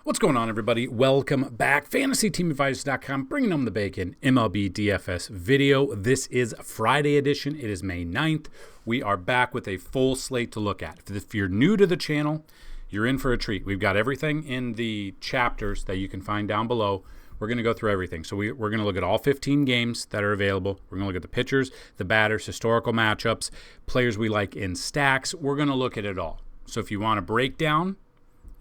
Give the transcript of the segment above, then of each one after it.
What's going on, everybody? Welcome back. FantasyTeamAdvisors.com, bringing home the bacon, MLB DFS video. This is Friday edition. It is May 9th. We are back with a full slate to look at. If you're new to the channel, you're in for a treat. We've got everything in the chapters that you can find down below. We're going to go through everything. So we're going to look at all 15 games that are available. We're going to look at the pitchers, the batters, historical matchups, players we like in stacks. We're going to look at it all. So if you want a breakdown,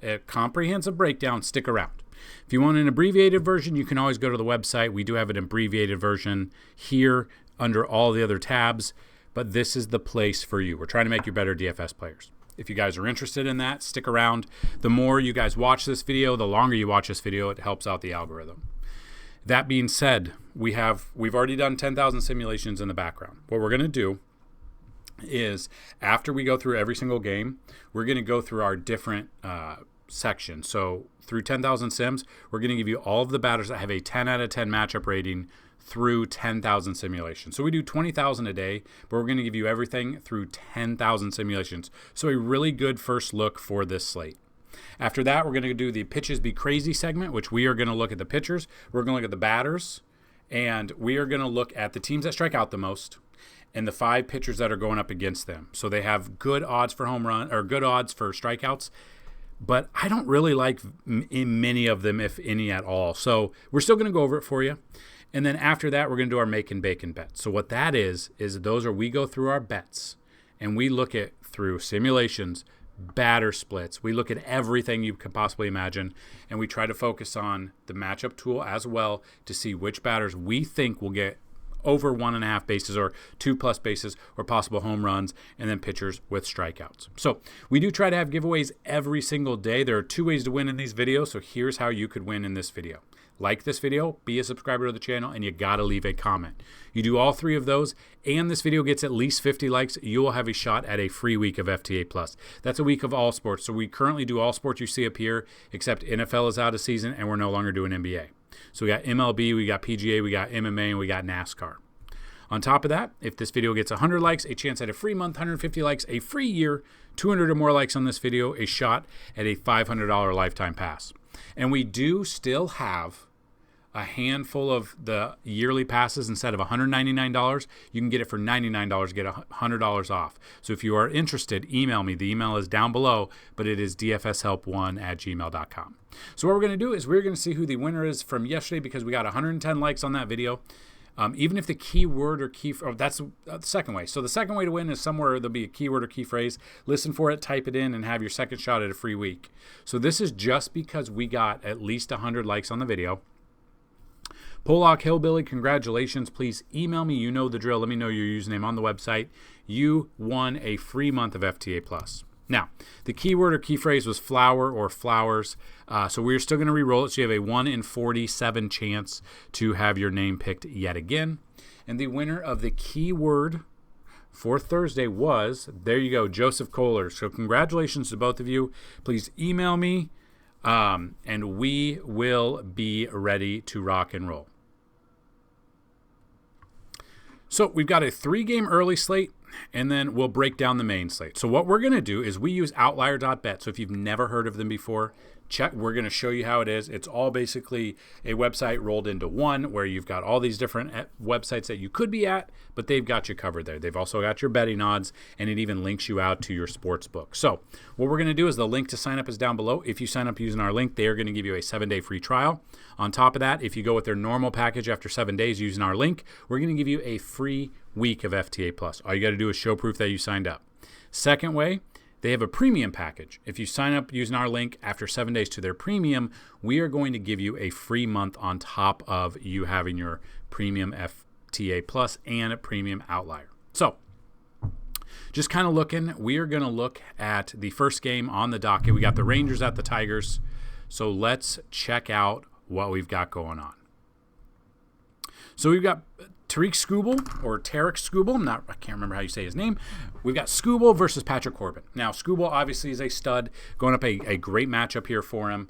a comprehensive breakdown, stick around. If you want an abbreviated version, you can always go to the website. We do have an abbreviated version here under all the other tabs, but this is the place for you. We're trying to make you better DFS players. If you guys are interested in that, stick around. The more you guys watch this video, the longer you watch this video, it helps out the algorithm. That being said, we've already done 10,000 simulations in the background. What we're going to do is, after we go through every single game, we're going to go through our different sections. So through 10,000 sims, we're going to give you all of the batters that have a 10 out of 10 matchup rating through 10,000 simulations. So we do 20,000 a day, but we're going to give you everything through 10,000 simulations. So a really good first look for this slate. After that, we're going to do the Pitches Be Crazy segment, which we are going to look at the pitchers, we're going to look at the batters, and we are going to look at the teams that strike out the most and the 5 pitchers that are going up against them. So they have good odds for home run or good odds for strikeouts, but I don't really like many of them, if any at all. So we're still going to go over it for you. And then after that, we're going to do our Makin bacon bets. So what that is those are, we go through our bets and we look at through simulations, batter splits. We look at everything you can possibly imagine, and we try to focus on the matchup tool as well to see which batters we think will get over 1.5 bases or 2+ bases or possible home runs, and then pitchers with strikeouts. So we do try to have giveaways every single day. There are 2 ways to win in these videos, so here's how you could win in this video. Like this video, be a subscriber to the channel, and you gotta leave a comment. You do all 3 of those, and this video gets at least 50 likes, you will have a shot at a free week of FTA+. That's a week of all sports. So we currently do all sports you see up here, except NFL is out of season, and we're no longer doing NBA. So we got MLB, we got PGA, we got MMA, and we got NASCAR. On top of that, if this video gets 100 likes, a chance at a free month, 150 likes, a free year, 200 or more likes on this video, a shot at a $500 lifetime pass. And we do still have a handful of the yearly passes. Instead of $199, you can get it for $99, get $100 off. So if you are interested, email me. The email is down below, but it is dfshelp1@gmail.com. So what we're going to do is we're going to see who the winner is from yesterday, because we got 110 likes on that video. Even if the keyword or that's the second way. So the second way to win is somewhere there'll be a keyword or key phrase. Listen for it, type it in, and have your second shot at a free week. So this is just because we got at least 100 likes on the video. Pollock Hillbilly, congratulations. Please email me. You know the drill. Let me know your username on the website. You won a free month of FTA+. Now, the keyword or key phrase was flower or flowers. So we're still going to re-roll it. So you have a 1 in 47 chance to have your name picked yet again. And the winner of the keyword for Thursday was, there you go, Joseph Kohler. So congratulations to both of you. Please email me, and we will be ready to rock and roll. So we've got a 3-game early slate, and then we'll break down the main slate. So what we're going to do is we use outlier.bet. So if you've never heard of them before, we're going to show you how it is. It's all basically a website rolled into one, where you've got all these different websites that you could be at, but they've got you covered there. They've also got your betting odds, and it even links you out to your sports book. So what we're going to do is the link to sign up is down below. If you sign up using our link, they are going to give you a 7-day free trial. On top of that, if you go with their normal package after 7 days using our link, we're going to give you a free week of FTA+. All you got to do is show proof that you signed up. Second way, they have a premium package. If you sign up using our link after 7 days to their premium, we are going to give you a free month on top of you having your premium FTA+ and a premium outlier. So just kind of looking, we are going to look at the first game on the docket. We got the Rangers at the Tigers. So let's check out what we've got going on. So we've got Tarek Skubal, I can't remember how you say his name. We've got Skubal versus Patrick Corbin. Now, Skubal obviously is a stud, going up a great matchup here for him.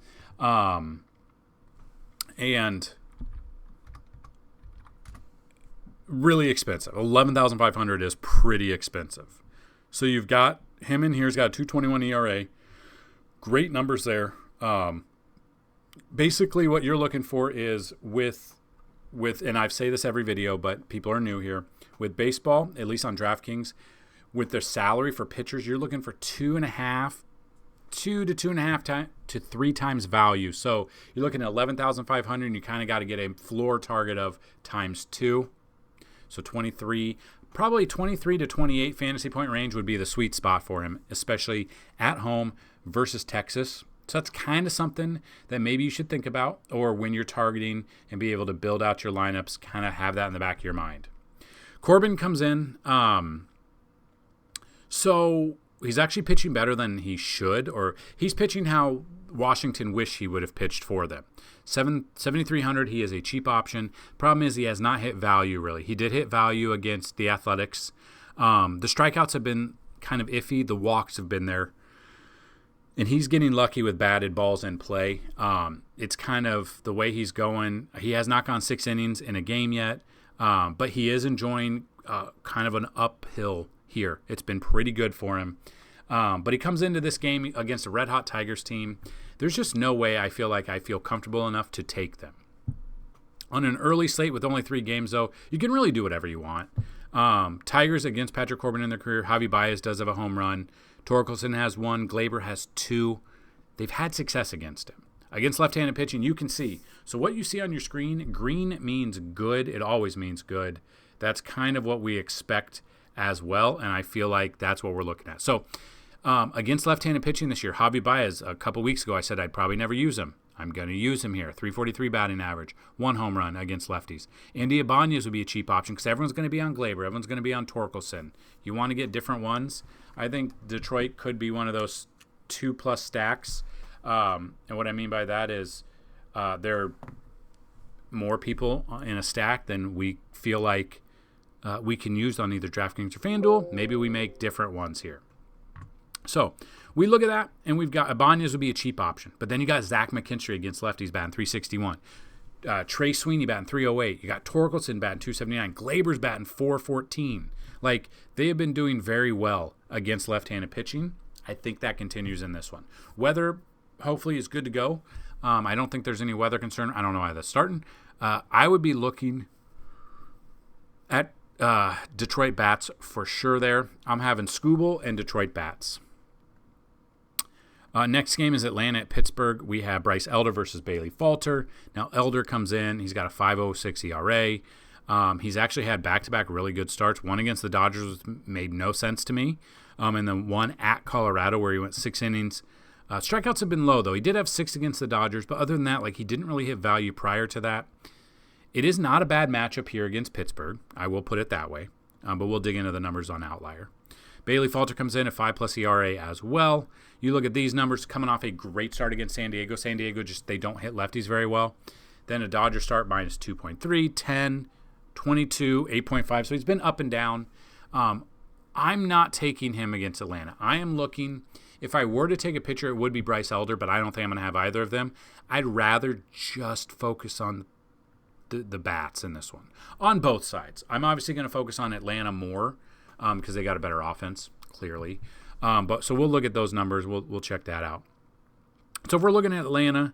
And really expensive. 11,500 is pretty expensive. So you've got him in here. He's got a 2.21 ERA. Great numbers there. Basically, what you're looking for is with, and I say this every video, but people are new here. With baseball, at least on DraftKings, with their salary for pitchers, you're looking for 2.5 to 3 times value. So you're looking at 11,500, and you kind of got to get a floor target of times 2. So 23, probably 23 to 28 fantasy point range would be the sweet spot for him, especially at home versus Texas. So that's kind of something that maybe you should think about, or when you're targeting and be able to build out your lineups, kind of have that in the back of your mind. Corbin comes in. So he's actually pitching better than he should, or he's pitching how Washington wish he would have pitched for them. 7,300, he is a cheap option. Problem is he has not hit value, really. He did hit value against the Athletics. The strikeouts have been kind of iffy. The walks have been there. And he's getting lucky with batted balls in play. It's kind of the way he's going. He has not gone 6 innings in a game yet, but he is enjoying kind of an uphill here. It's been pretty good for him. But he comes into this game against a red-hot Tigers team. There's just no way I feel comfortable enough to take them. On an early slate with only 3 games, though, you can really do whatever you want. Tigers against Patrick Corbin in their career. Javi Baez does have a home run. Torkelson has 1. Glaber has 2. They've had success against him. Against left-handed pitching, you can see. So what you see on your screen, green means good. It always means good. That's kind of what we expect as well, and I feel like that's what we're looking at. So against left-handed pitching this year, Javi Baez, a couple weeks ago, I said I'd probably never use him. I'm going to use him here. 343 batting average, 1 home run against lefties. Andy Ibanez would be a cheap option because everyone's going to be on Glaber. Everyone's going to be on Torkelson. You want to get different ones. I think Detroit could be one of those 2+ stacks. And what I mean by that is there are more people in a stack than we feel like we can use on either DraftKings or FanDuel. Maybe we make different ones here. So we look at that, and we've got Ibanez would be a cheap option. But then you got Zach McKinstry against lefties batting 361. Trey Sweeney batting 308. You got Torkelson batting 279. Glaber's batting 414. Like, they have been doing very well against left-handed pitching. I think that continues in this one. Weather, hopefully, is good to go. I don't think there's any weather concern. I don't know why that's starting. I would be looking at Detroit bats for sure there. I'm having Skubal and Detroit bats. Next game is Atlanta at Pittsburgh. We have Bryce Elder versus Bailey Falter. Now, Elder comes in. He's got a 5.06 ERA. He's actually had back-to-back really good starts. One against the Dodgers made no sense to me. And then one at Colorado where he went 6 innings. Strikeouts have been low, though. He did have 6 against the Dodgers, but other than that, like, he didn't really hit value prior to that. It is not a bad matchup here against Pittsburgh. I will put it that way. But we'll dig into the numbers on Outlier. Bailey Falter comes in at 5+ ERA as well. You look at these numbers coming off a great start against San Diego. San Diego they don't hit lefties very well. Then a Dodger start minus 2.3, 10, 22, 8.5. So he's been up and down. I'm not taking him against Atlanta. I am looking, if I were to take a pitcher, it would be Bryce Elder, but I don't think I'm going to have either of them. I'd rather just focus on the bats in this one. On both sides. I'm obviously going to focus on Atlanta more because they got a better offense, clearly. So we'll look at those numbers. We'll check that out. So if we're looking at Atlanta,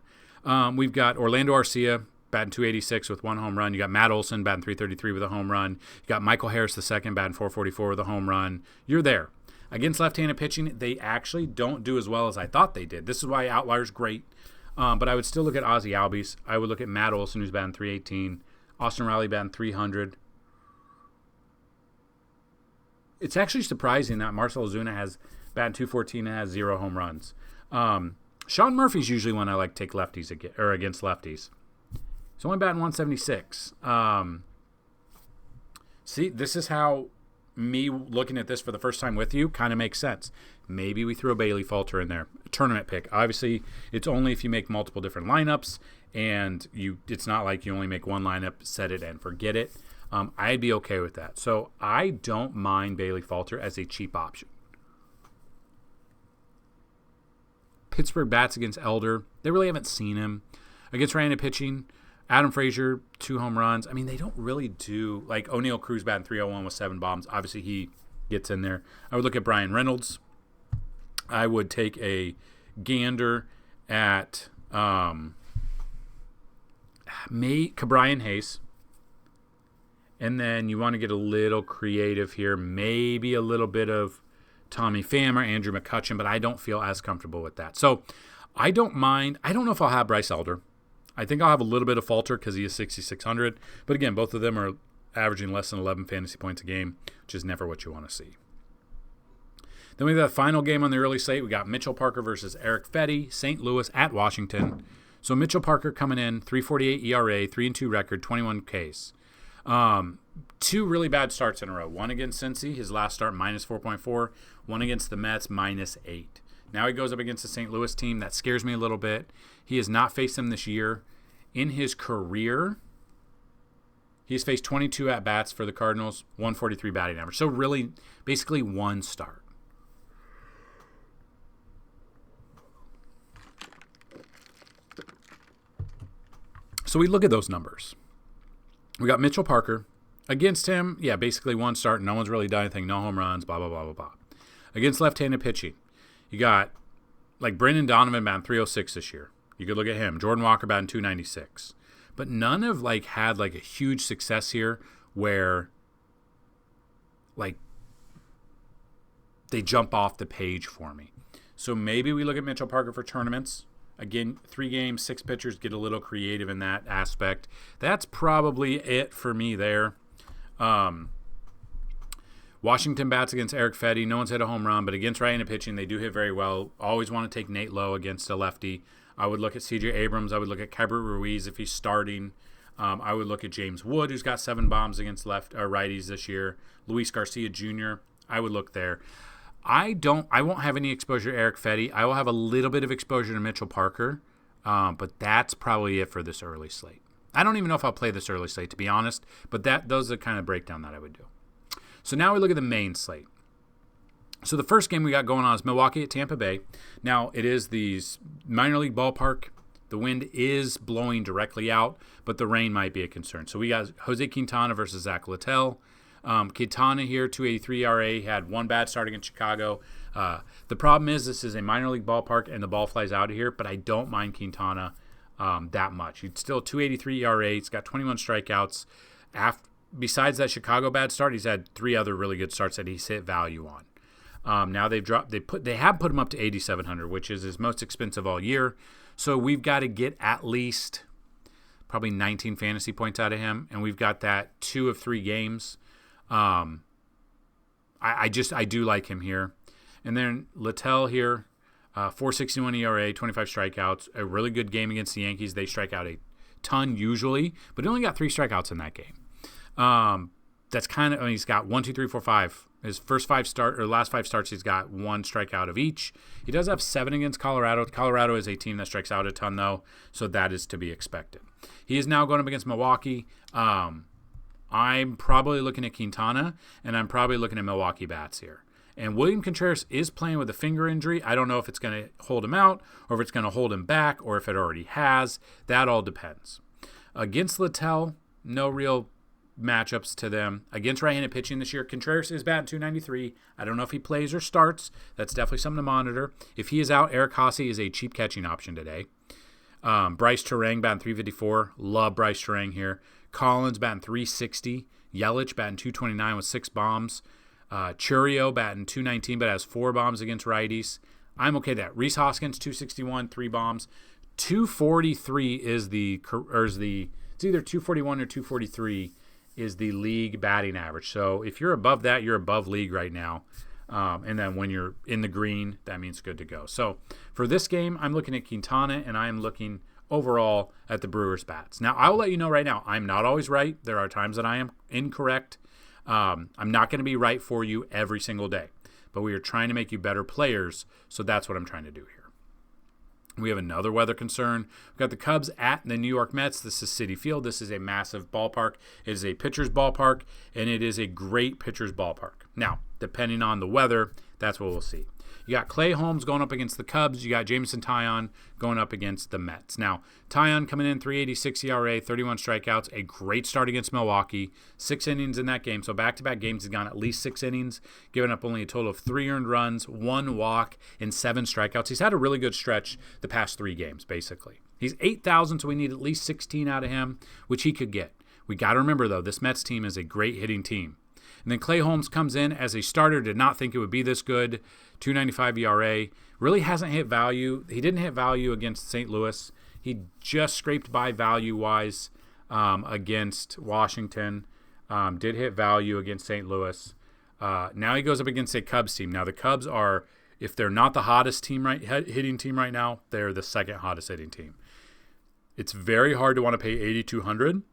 we've got Orlando Arcia batting 286 with 1 home run. You got Matt Olson batting 333 with a home run. You got Michael Harris II batting 444 with a home run. You're there. Against left-handed pitching, they actually don't do as well as I thought they did. This is why Outlier's great. But I would still look at Ozzie Albies. I would look at Matt Olson, who's batting 318. Austin Riley batting 300. It's actually surprising that Marcell Ozuna has batting 214 and has 0 home runs. Sean Murphy's usually one I like to take lefties against lefties. He's only batting 176. See, this is how me looking at this for the first time with you kind of makes sense. Maybe we throw a Bailey Falter in there. A tournament pick. Obviously, it's only if you make multiple different lineups, and it's not like you only make one lineup, set it and forget it. I'd be okay with that. So I don't mind Bailey Falter as a cheap option. Pittsburgh bats against Elder. They really haven't seen him. Against right-handed pitching, Adam Frazier, 2 home runs. I mean, they don't really do, like O'Neal Cruz batting 301 with 7 bombs. Obviously, he gets in there. I would look at Brian Reynolds. I would take a gander at Brian Hayes. And then you want to get a little creative here. Maybe a little bit of Tommy Pham or Andrew McCutchen, but I don't feel as comfortable with that. So I don't mind. I don't know if I'll have Bryce Elder. I think I'll have a little bit of Falter because he is 6,600. But again, both of them are averaging less than 11 fantasy points a game, which is never what you want to see. Then we have the final game on the early slate. We got Mitchell Parker versus Eric Fetty, St. Louis at Washington. So Mitchell Parker coming in, 3.48 ERA, 3-2 record, 21 Ks. Two really bad starts in a row. One against Cincy, his last start, minus 4.4. One against the Mets, minus 8. Now he goes up against the St. Louis team. That scares me a little bit. He has not faced them this year. In his career, he's faced 22 at-bats for the Cardinals, 143 batting average. So really, basically one start. So we look at those numbers. We got Mitchell Parker. Against him, yeah, basically one start. No one's really done anything. No home runs, blah, blah, blah, blah, blah. Against left-handed pitching, you got like Brendan Donovan batting 306 this year. You could look at him. Jordan Walker batting 296. But none have like had like a huge success here where like they jump off the page for me. So maybe we look at Mitchell Parker for tournaments. Again, 3 games, 6 pitchers, get a little creative in that aspect. That's probably it for me there. Washington bats against Eric Fetty. No one's hit a home run, but against right-handed pitching, they do hit very well. Always want to take Nate Lowe against a lefty. I would look at C.J. Abrams. I would look at Keibert Ruiz if he's starting. I would look at James Wood, who's got 7 bombs against righties this year. Luis Garcia Jr. I would look there. I won't have any exposure to Eric Fetty. I will have a little bit of exposure to Mitchell Parker, but that's probably it for this early slate. I don't even know if I'll play this early slate, to be honest, but those are the kind of breakdown that I would do. So now we look at the main slate. So the first game we got going on is Milwaukee at Tampa Bay. Now, it is the minor league ballpark. The wind is blowing directly out, but the rain might be a concern. So we got Jose Quintana versus Zach Littell. Quintana here, 2.83 ERA, had one bad start against Chicago. The problem is this is a minor league ballpark and the ball flies out of here, but I don't mind Quintana that much. He's still 2.83 ERA. He's got 21 strikeouts. Besides that Chicago bad start, he's had 3 other really good starts that he's hit value on. Now they have put him up to 8,700, which is his most expensive all year. So we've got to get at least probably 19 fantasy points out of him, and we've got that 2 of 3 games. I do like him here. And then Littell here, 4.61 ERA, 25 strikeouts, a really good game against the Yankees. They strike out a ton usually, but he only got 3 strikeouts in that game. That's kind of, he's got 1, 2, 3, 4, 5. His last 5 starts, he's got 1 strikeout of each. He does have 7 against Colorado. Colorado is a team that strikes out a ton, though, so that is to be expected. He is now going up against Milwaukee. I'm probably looking at Quintana, and I'm probably looking at Milwaukee bats here. And William Contreras is playing with a finger injury. I don't know if it's going to hold him out, or if it's going to hold him back, or if it already has. That all depends. Against Littell, no real matchups to them. Against right-handed pitching this year, Contreras is batting 293. I don't know if he plays or starts. That's definitely something to monitor. If he is out, Eric Haase is a cheap catching option today. Bryce Terang batting 354. Love Bryce Terang here. Collins batting 360. Yelich batting 229 with 6 bombs. Churio batting 219 but has 4 bombs against righties. I'm okay with that. Rhys Hoskins 261, 3 bombs. 243 is it's either 241 or 243 is the league batting average. So if you're above that, you're above league right now. And then when you're in the green, that means good to go. So for this game, I'm looking at Quintana, and I am looking overall at the Brewers bats. Now, I will let you know right now, I'm not always right. There are times that I am incorrect. I'm not going to be right for you every single day, but we are trying to make you better players. So that's what I'm trying to do here. We have another weather concern. We've got the Cubs at the New York Mets. This is Citi Field. This is a massive ballpark. It is a pitcher's ballpark, and it is a great pitcher's ballpark. Now, depending on the weather, that's what we'll see. You got Clay Holmes going up against the Cubs. You got Jameson Taillon going up against the Mets. Now, Taillon coming in 3.86 ERA, 31 strikeouts, a great start against Milwaukee. 6 innings in that game. So back-to-back games, he's gone at least 6 innings, giving up only a total of 3 earned runs, 1 walk, and 7 strikeouts. He's had a really good stretch the past 3 games, basically. He's 8,000, so we need at least 16 out of him, which he could get. We got to remember, though, this Mets team is a great hitting team. And then Clay Holmes comes in as a starter, did not think it would be this good. 2.95 ERA. Really hasn't hit value. He didn't hit value against St. Louis. He just scraped by value-wise against Washington. Did hit value against St. Louis. Now he goes up against a Cubs team. Now the Cubs are, if they're not the hottest team hitting team right now, they're the second hottest hitting team. It's very hard to want to pay 8,200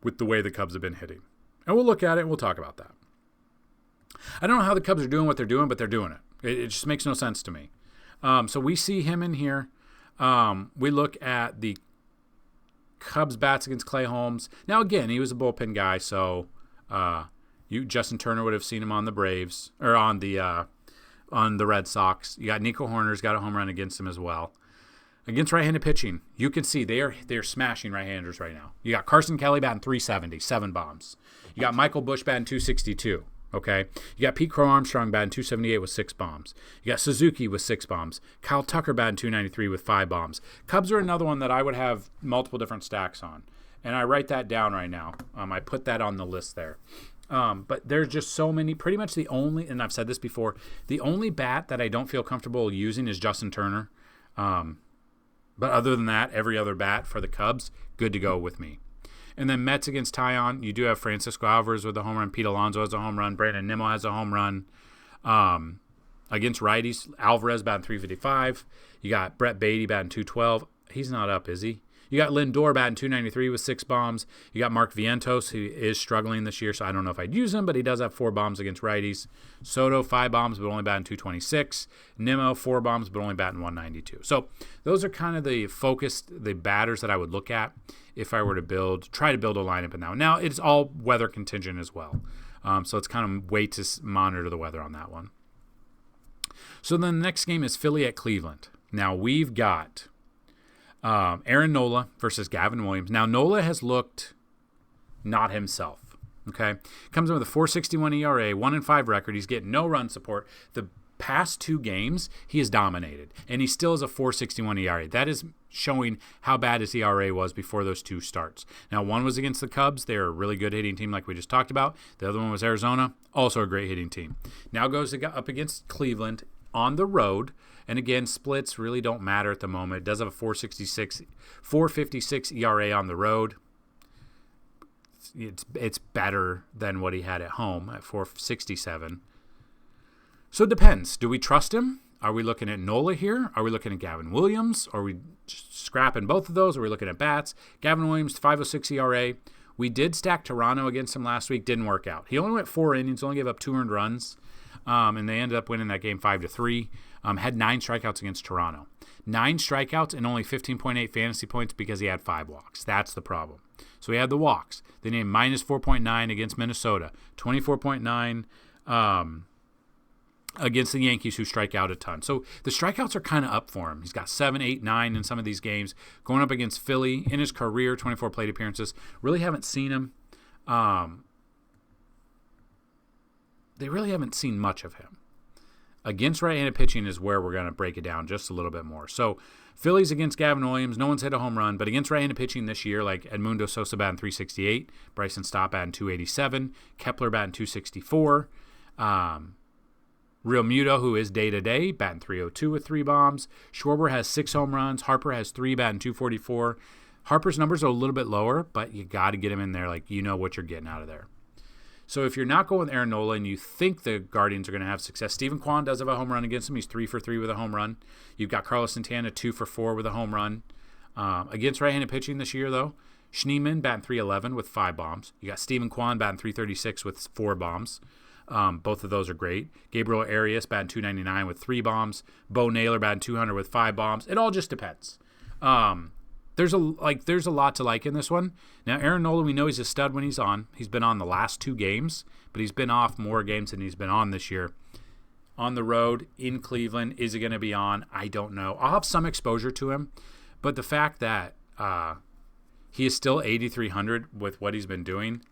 with the way the Cubs have been hitting. And we'll look at it and we'll talk about that. I don't know how the Cubs are doing what they're doing, but they're doing it. It just makes no sense to me. So we see him in here. We look at the Cubs bats against Clay Holmes. Now, again, he was a bullpen guy, so Justin Turner would have seen him on the Braves or on the Red Sox. You got Nico Horner's got a home run against him as well. Against right-handed pitching, you can see they're smashing right-handers right now. You got Carson Kelly batting 370, 7 bombs. You got Michael Busch batting 262. Okay, you got Pete Crow Armstrong batting 278 with 6 bombs. You got Suzuki with 6 bombs. Kyle Tucker batting 293 with 5 bombs. Cubs are another one that I would have multiple different stacks on, and I write that down right now. I put that on the list there. But there's just so many. Pretty much the only, and I've said this before, the only bat that I don't feel comfortable using is Justin Turner. But other than that, every other bat for the Cubs, good to go with me. And then Mets against Taillon, you do have Francisco Alvarez with a home run. Pete Alonso has a home run. Brandon Nimmo has a home run. Against righties, Alvarez batting 355. You got Brett Beatty batting 212. He's not up, is he? You got Lindor batting 293 with 6 bombs. You got Mark Vientos, who is struggling this year, so I don't know if I'd use him, but he does have 4 bombs against righties. Soto, 5 bombs, but only batting 226. Nimmo, 4 bombs, but only batting 192. So those are kind of the batters that I would look at if I were to try to build a lineup in that one. Now, it's all weather contingent as well. So it's kind of wait to monitor the weather on that one. So then the next game is Philly at Cleveland. Now we've got Aaron Nola versus Gavin Williams. Now Nola has looked not himself. Okay, comes in with a 4.61 ERA, 1-5 record. He's getting no run support. The past 2 games he has dominated, and he still has a 4.61 ERA. That is showing how bad his ERA was before those 2 starts. Now one was against the Cubs. They're a really good hitting team, like we just talked about. The other one was Arizona, also a great hitting team. Now goes up against Cleveland on the road. And again, splits really don't matter at the moment. It does have a 4.56 ERA on the road. It's better than what he had at home at 4.67. So it depends. Do we trust him? Are we looking at Nola here? Are we looking at Gavin Williams? Are we scrapping both of those? Are we looking at bats? Gavin Williams, 5.06 ERA. We did stack Toronto against him last week. Didn't work out. He only went 4 innings, only gave up 2 earned runs. And they ended up winning that game 5-3. Had 9 strikeouts against Toronto. 9 strikeouts and only 15.8 fantasy points because he had 5 walks. That's the problem. So he had the walks. They named minus 4.9 against Minnesota. 24.9 against the Yankees, who strike out a ton. So the strikeouts are kind of up for him. He's got 7, 8, 9 in some of these games. Going up against Philly in his career, 24 plate appearances. Really haven't seen him. They really haven't seen much of him. Against right-handed pitching is where we're going to break it down just a little bit more. So Phillies against Gavin Williams, no one's hit a home run, but against right-handed pitching this year, like Edmundo Sosa batting 368, Bryson Stott batting 287, Kepler batting 264, Real Muto, who is day-to-day, batting 302 with 3 bombs. Schwarber has 6 home runs. Harper has 3, batting 244. Harper's numbers are a little bit lower, but you got to get him in there like you know what you're getting out of there. So if you're not going with Aaron Nola and you think the Guardians are going to have success, Stephen Kwan does have a home run against him. He's 3 for 3 with a home run. You've got Carlos Santana 2 for 4 with a home run. Against right-handed pitching this year, though, Schneemann batting 311 with 5 bombs. You got Stephen Kwan batting 336 with 4 bombs. Both of those are great. Gabriel Arias batting 299 with 3 bombs. Bo Naylor batting 200 with 5 bombs. It all just depends. There's a lot to like in this one. Now, Aaron Nola, we know he's a stud when he's on. He's been on the last 2 games, but he's been off more games than he's been on this year. On the road in Cleveland, is he going to be on? I don't know. I'll have some exposure to him, but the fact that he is still 8,300 with what he's been doing,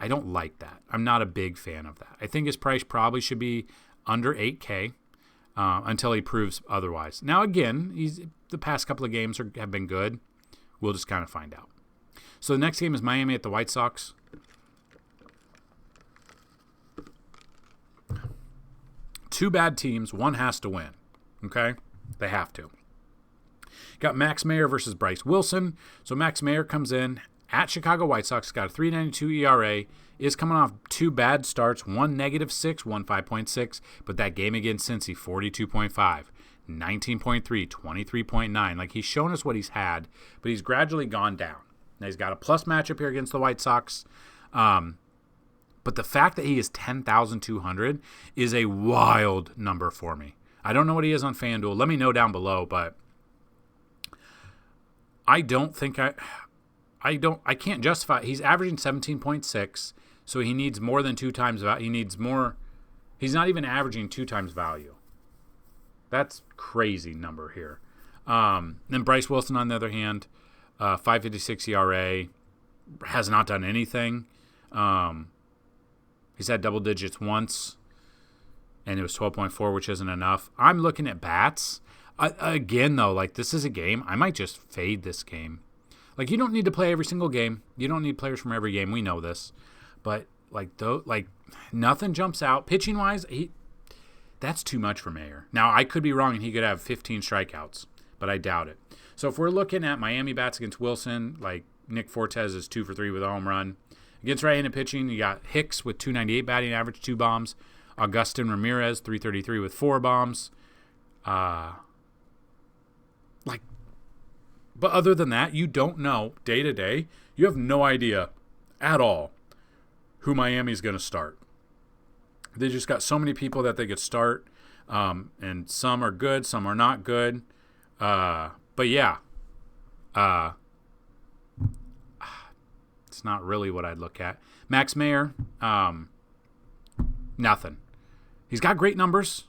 I don't like that. I'm not a big fan of that. I think his price probably should be under 8K until he proves otherwise. Now, again, the past couple of games have been good. We'll just kind of find out. So the next game is Miami at the White Sox. Two bad teams. One has to win. Okay? They have to. Got Max Meyer versus Bryce Wilson. So Max Meyer comes in at Chicago White Sox. Got a 3.92 ERA. Is coming off two bad starts. One -6, one 5.6. But that game against Cincy, 42.5. 19.3, 23.9. Like, he's shown us what he's had, but he's gradually gone down. Now, he's got a plus matchup here against the White Sox. But the fact that he is 10,200 is a wild number for me. I don't know what he is on FanDuel. Let me know down below, but I don't think I can't justify. He's averaging 17.6, so he needs more than 2 times value. He needs more. He's not even averaging 2 times value. That's crazy number here. Then Bryce Wilson, on the other hand, 5.56 ERA, has not done anything. He's had double digits once, and it was 12.4, which isn't enough. I'm looking at bats. Again, though, like, this is a game. I might just fade this game. Like, you don't need to play every single game. You don't need players from every game. We know this. But, nothing jumps out. Pitching-wise, that's too much for Mayer. Now, I could be wrong, and he could have 15 strikeouts, but I doubt it. So if we're looking at Miami bats against Wilson, like Nick Fortes is 2 for 3 with a home run. Against right-handed pitching, you got Hicks with 298 batting average, 2 bombs. Augustin Ramirez, 333 with 4 bombs. But other than that, you don't know day to day. You have no idea at all who Miami's going to start. They just got so many people that they could start, and some are good, some are not good. But yeah, it's not really what I'd look at. Max Meyer, nothing. He's got great numbers.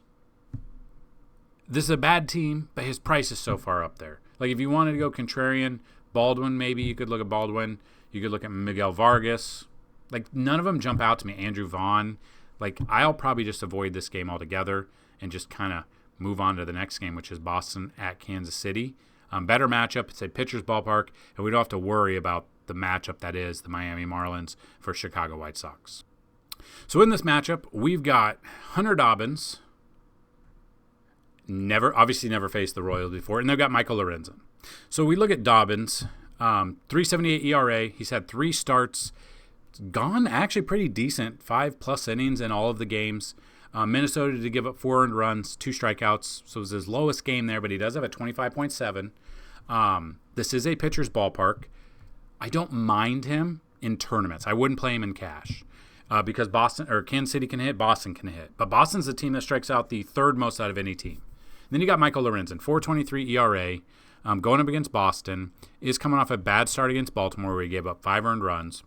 This is a bad team, but his price is so far up there. Like, if you wanted to go contrarian, Baldwin, maybe you could look at Baldwin. You could look at Miguel Vargas. Like, none of them jump out to me. Andrew Vaughn. Like, I'll probably just avoid this game altogether and just kind of move on to the next game, which is Boston at Kansas City. Better matchup. It's a pitcher's ballpark, and we don't have to worry about the matchup that is the Miami Marlins for Chicago White Sox. So in this matchup, we've got Hunter Dobbins. Obviously never faced the Royals before, and they've got Michael Lorenzen. So we look at Dobbins, 3.78 ERA. He's had 3 starts. It's gone actually pretty decent, 5+ innings in all of the games. Minnesota to give up 4 earned runs, 2 strikeouts. So it was his lowest game there, but he does have a 25.7. This is a pitcher's ballpark. I don't mind him in tournaments. I wouldn't play him in cash. Because Kansas City can hit, Boston can hit. But Boston's the team that strikes out the 3rd most out of any team. Then you got Michael Lorenzen, 4.23 ERA, going up against Boston. Is coming off a bad start against Baltimore where he gave up 5 earned runs.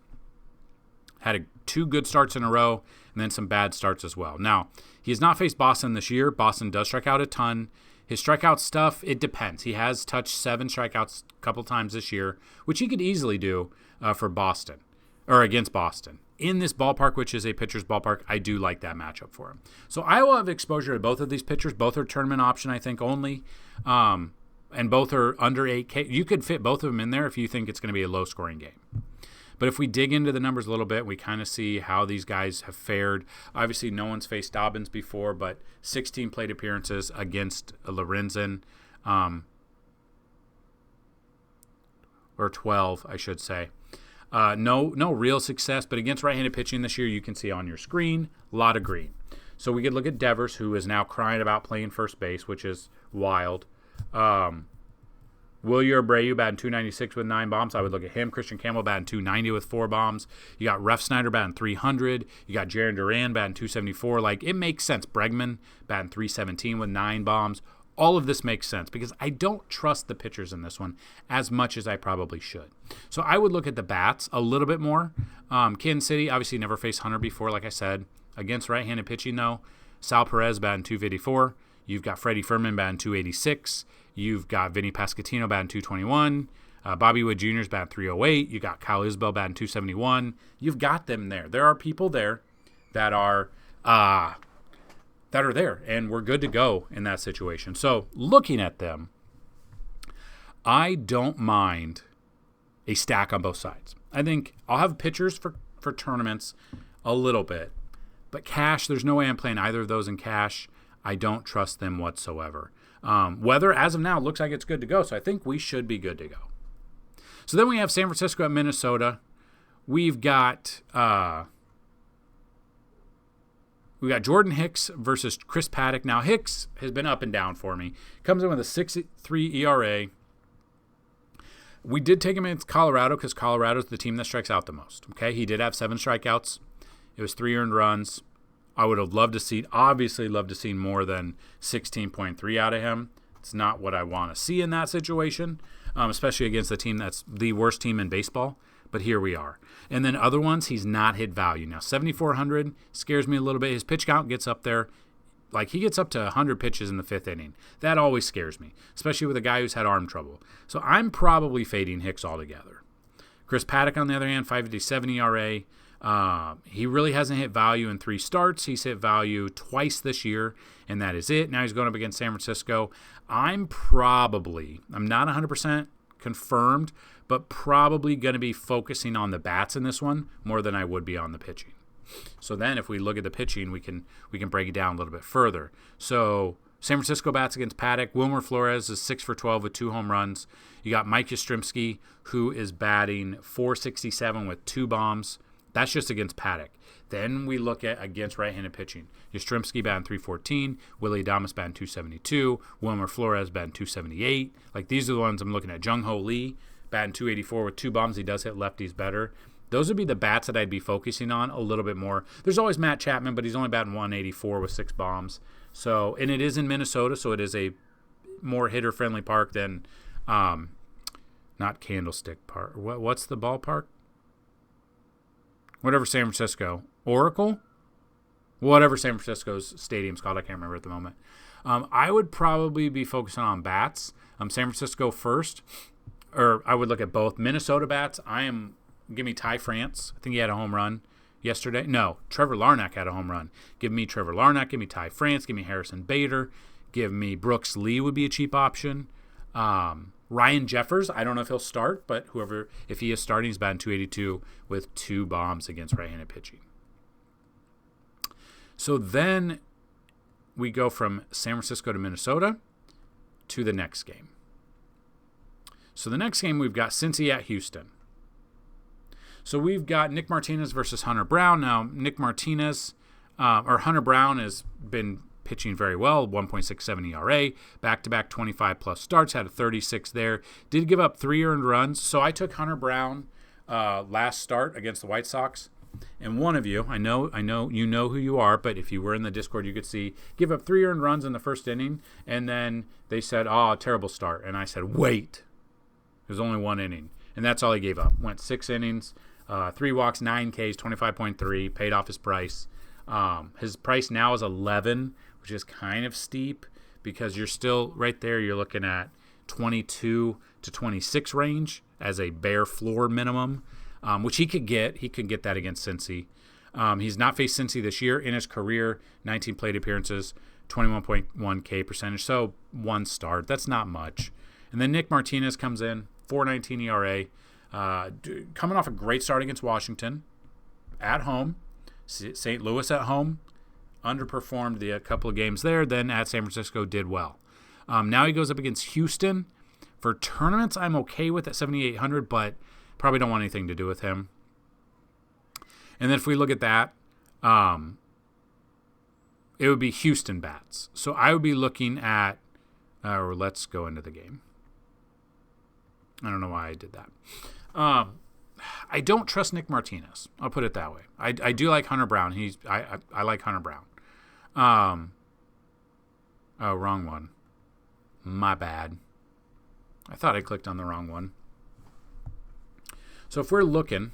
Had 2 good starts in a row, and then some bad starts as well. Now, he has not faced Boston this year. Boston does strike out a ton. His strikeout stuff, it depends. He has touched 7 strikeouts a couple times this year, which he could easily do for Boston, or against Boston. In this ballpark, which is a pitcher's ballpark, I do like that matchup for him. So I will have exposure to both of these pitchers. Both are tournament option, I think, only. And both are under 8K. You could fit both of them in there if you think it's going to be a low-scoring game. But if we dig into the numbers a little bit, we kind of see how these guys have fared. Obviously, no one's faced Dobbins before, but 16 plate appearances against Lorenzen. Or 12, I should say. No real success, but against right-handed pitching this year, you can see on your screen, a lot of green. So we could look at Devers, who is now crying about playing first base, which is wild. Wilyer Abreu batting 296 with 9 bombs. I would look at him. Christian Campbell batting 290 with 4 bombs. You got Ref Snyder batting 300. You got Jaron Duran batting 274. Like, it makes sense. Bregman batting 317 with 9 bombs. All of this makes sense because I don't trust the pitchers in this one as much as I probably should. So I would look at the bats a little bit more. Kansas City obviously never faced Hunter before, like I said. Against right-handed pitching, though, Sal Perez batting 254. You've got Freddie Fermin batting 286. You've got Vinny Pasquantino batting 221. Bobby Wood Jr. is batting 308. You got Kyle Isbell batting 271. You've got them there. There are people there that are there, and we're good to go in that situation. So looking at them, I don't mind a stack on both sides. I think I'll have pitchers for tournaments a little bit. But cash, there's no way I'm playing either of those in cash. I don't trust them whatsoever. Weather, as of now, looks like it's good to go. So I think we should be good to go. So then we have San Francisco at Minnesota. We've got Jordan Hicks versus Chris Paddack. Now, Hicks has been up and down for me. Comes in with a 6.3 ERA. We did take him against Colorado because Colorado's the team that strikes out the most. Okay, he did have 7 strikeouts. It was 3 earned runs. I would have loved to see more than 16.3 out of him. It's not what I want to see in that situation, especially against the team that's the worst team in baseball. But here we are. And then other ones, he's not hit value. Now, 7,400 scares me a little bit. His pitch count gets up there. Like, he gets up to 100 pitches in the 5th inning. That always scares me, especially with a guy who's had arm trouble. So I'm probably fading Hicks altogether. Chris Paddack, on the other hand, 5.57 ERA. He really hasn't hit value in 3 starts. He's hit value twice this year, and that is it. Now he's going up against San Francisco. I'm not 100% confirmed, but probably going to be focusing on the bats in this one more than I would be on the pitching. So then if we look at the pitching, we can break it down a little bit further. So San Francisco bats against Paddack. Wilmer Flores is 6 for 12 with 2 home runs. You got Mike Yastrzemski, who is batting .467 with 2 bombs. That's just against Paddack. Then we look at against right-handed pitching. Yastrzemski batting .314, Willie Adames batting .272, Wilmer Flores batting .278. Like, these are the ones I'm looking at. Jung-Ho Lee batting .284 with 2 bombs. He does hit lefties better. Those would be the bats that I'd be focusing on a little bit more. There's always Matt Chapman, but he's only batting .184 with 6 bombs. So, and it is in Minnesota, so it is a more hitter-friendly park than not Candlestick Park. What's the ballpark? Whatever San Francisco. Oracle? Whatever San Francisco's stadium's called. I can't remember at the moment. I would probably be focusing on bats. San Francisco first. Or I would look at both. Minnesota bats, give me Ty France. I think he had a home run yesterday. No, Trevor Larnach had a home run. Give me Trevor Larnach. Give me Ty France. Give me Harrison Bader. Give me Brooks Lee would be a cheap option. Ryan Jeffers, I don't know if he'll start, but if he is starting, he's batting .282 with 2 bombs against right-handed pitching. So then we go from San Francisco to Minnesota to the next game. So the next game, we've got Cincy at Houston. So we've got Nick Martinez versus Hunter Brown. Now, Hunter Brown has been pitching very well, 1.67 ERA, back-to-back 25-plus starts, had a 36 there. Did give up 3 earned runs. So I took Hunter Brown last start against the White Sox. And one of you, I know you know who you are, but if you were in the Discord, you could see, give up 3 earned runs in the first inning, and then they said, terrible start. And I said, wait. It was only 1 inning. And that's all he gave up. Went 6 innings, 3 walks, 9 Ks, 25.3, paid off his price. His price now is 11, which is kind of steep because you're still right there. You're looking at 22 to 26 range as a bare floor minimum, which he could get. He could get that against Cincy. He's not faced Cincy this year in his career. 19 plate appearances, 21.1 K percentage. So 1 start. That's not much. And then Nick Martinez comes in, 4.19 ERA, coming off a great start against Washington at home. St. Louis at home, underperformed a couple of games there. Then at San Francisco, did well. Now he goes up against Houston. For tournaments, I'm okay with at 7,800, but probably don't want anything to do with him. And then if we look at that, it would be Houston bats. So I would be looking at, let's go into the game. I don't know why I did that. I don't trust Nick Martinez. I'll put it that way. I do like Hunter Brown. I like Hunter Brown. Wrong one. My bad. I thought I clicked on the wrong one. So if we're looking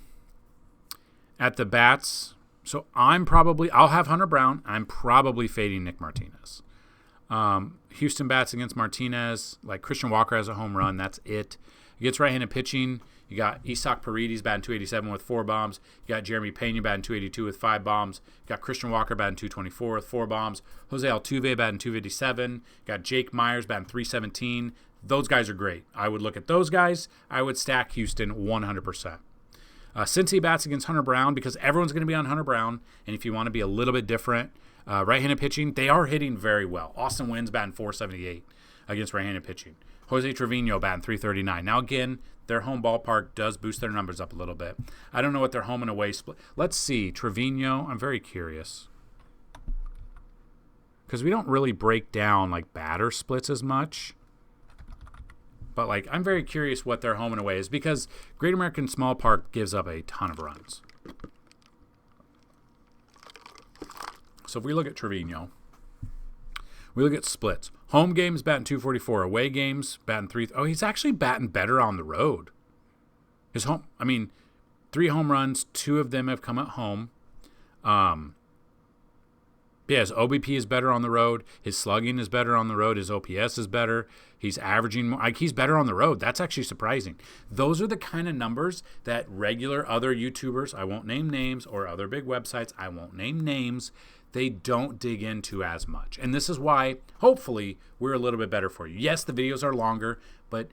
at the bats, so I'll have Hunter Brown. I'm probably fading Nick Martinez. Houston bats against Martinez, like Christian Walker has a home run. That's it. Against right-handed pitching, you got Isaac Paredes batting .287 with 4 bombs. You got Jeremy Pena batting .282 with 5 bombs. You got Christian Walker batting .224 with 4 bombs. Jose Altuve batting .257. You got Jake Myers batting .317. those guys are great. I would look at those guys. I would stack Houston 100%. Cincy bats against Hunter Brown because everyone's going to be on Hunter Brown. And if you want to be a little bit different, right-handed pitching, they are hitting very well. Austin Wynn's batting .478 against right-handed pitching. Jose Trevino batting .339. Now, again, their home ballpark does boost their numbers up a little bit. I don't know what their home and away split. Let's see. Trevino, I'm very curious. Because we don't really break down like batter splits as much. But like I'm very curious what their home and away is because Great American Small Park gives up a ton of runs. So if we look at Trevino, we look at splits. Home games batting .244, away games batting .3. Oh, he's actually batting better on the road. His home, 3 home runs, 2 of them have come at home. Yeah, his OBP is better on the road. His slugging is better on the road. His OPS is better. He's averaging more. He's better on the road. That's actually surprising. Those are the kind of numbers that regular other YouTubers, I won't name names, or other big websites, I won't name names, they don't dig into as much. And this is why, hopefully, we're a little bit better for you. Yes, the videos are longer, but